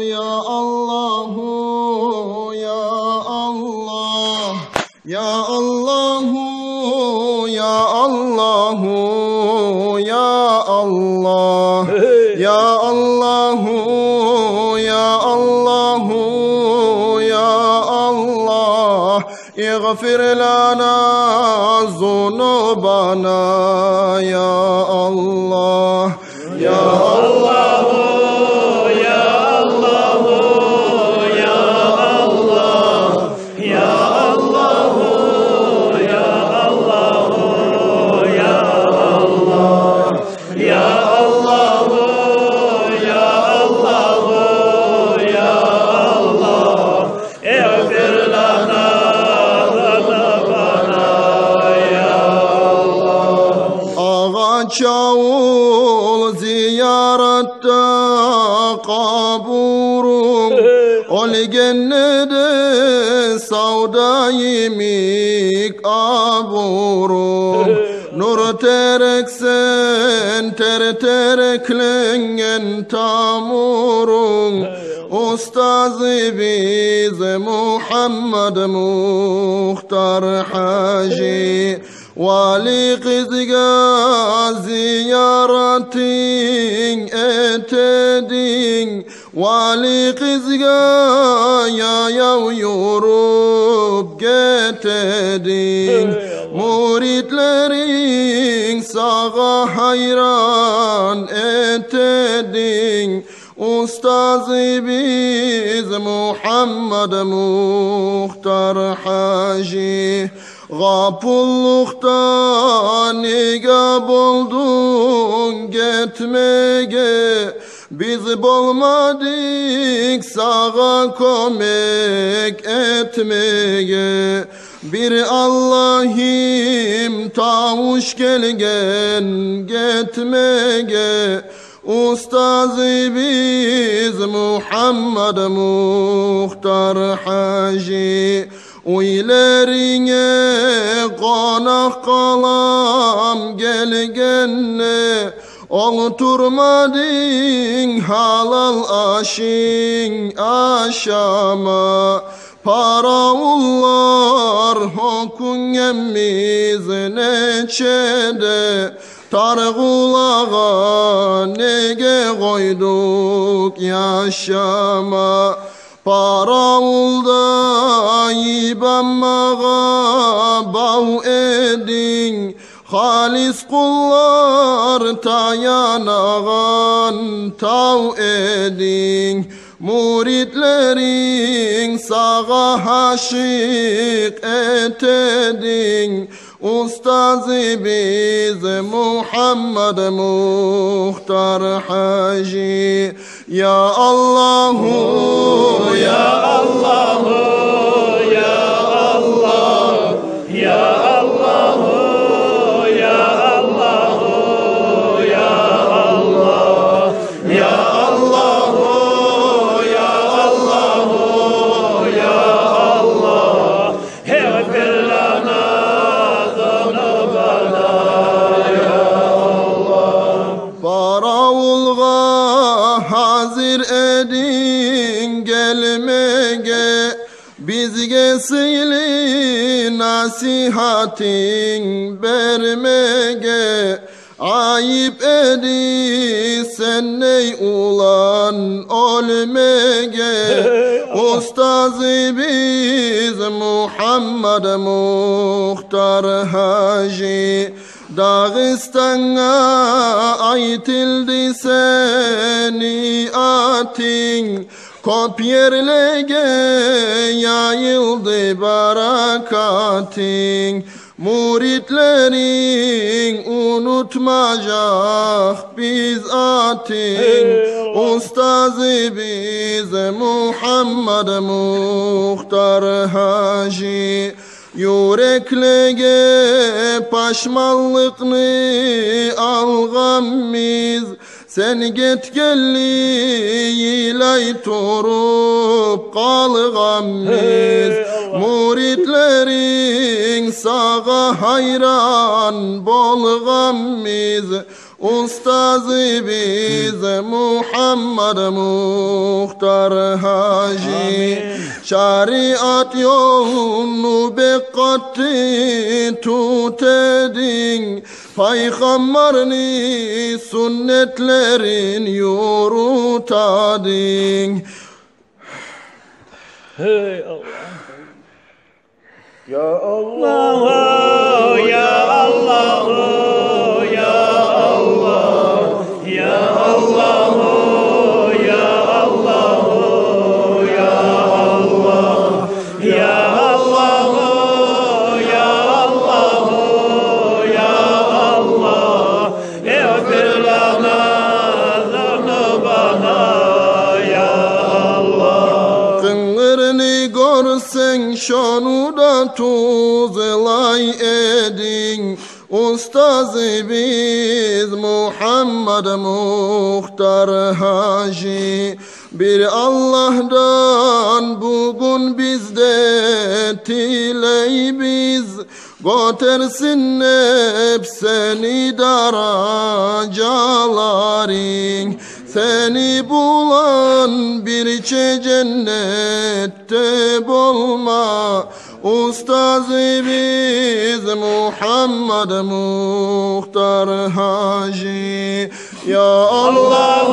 ya Allahu, ya Allah, ya Allahu, ya Allahu, ya Allah, ya Allahu, ya Allahu, ya Allah, اغفر لنا ذنوبنا يا الله يا الله يا الله يا الله يا الله يا الله يا الله يا الله يا الله يا الله اغفر لنا Çavul ziyarette kaburum ol gennede savdayimik aburum nur tereksen tereklengen tamurun Ustazı biz Muhammed Muhtar Hacı Vali kızga ziyaretin etedin Vali kızga yayav yorup getedin Muritlerin sağa hayran etedin Ustazı biz Muhammed Muhtar Hacı Gapulluktan niga buldun getmege Biz bolmadık sağa kömek etmege Bir Allah'im tavuş gelgen getmege Ustazı biz Muhammed Muhtar Hacı Uylerine konak kalam gelgenne Oturmadın halal aşın aşama Paraullar hokun emmiz neçede Targulağa nege koyduk yaşama Paraulda ibamağa bav edin Halis kullar tayanağan tav edin Muritlerin sağa haşık etedin Ustazı biz Muhammed Muhtar Hacı Ya Allahu Ya Allahu Ya Allah Ya Allahu Ya Allahu Ya Allah Ya Allahu Ya Allahu Ya Allah Eğfir lana hazır edin gelmege Bizge sili nasihatin vermege Ayıp edi sen ney ulan ölmege Ustazı biz Muhammed Muhtar Hacı Dağıstan'a aytildi seni atin Kop yerlege yayıldı barakatin Muritlerin unutmayacak biz atin Ustazı biz Muhammed Muhtar Hacı Yüreklege paşmallıkını algammiz Sen get gelli ilay turup kalgammiz Muritlerin sağa hayran bolgammiz Ustazı biz Muhammed Muhtar Hacı. Şariat yolunu bekatti tut edin, Peygamberini sünnetlerin yurtadın. Hey Allah. Ya Allah, ya Allah, ya Allah, ya Allah, ya Allah, ya Allah, ya Allah, ya Allah, ya Allah, eğfir lana zanbana ya Allah. Kınırını görsen şonu da tuzlay edin, Ustazı biz Muhammed Muhtar Hacı. Bir Allah'tan bugün bizde tiley biz, götürsün hep seni daracaların. Seni bulan bir cennette bulma, Ustazı biz Muhammed Muhtar Hacı. Ya Allah,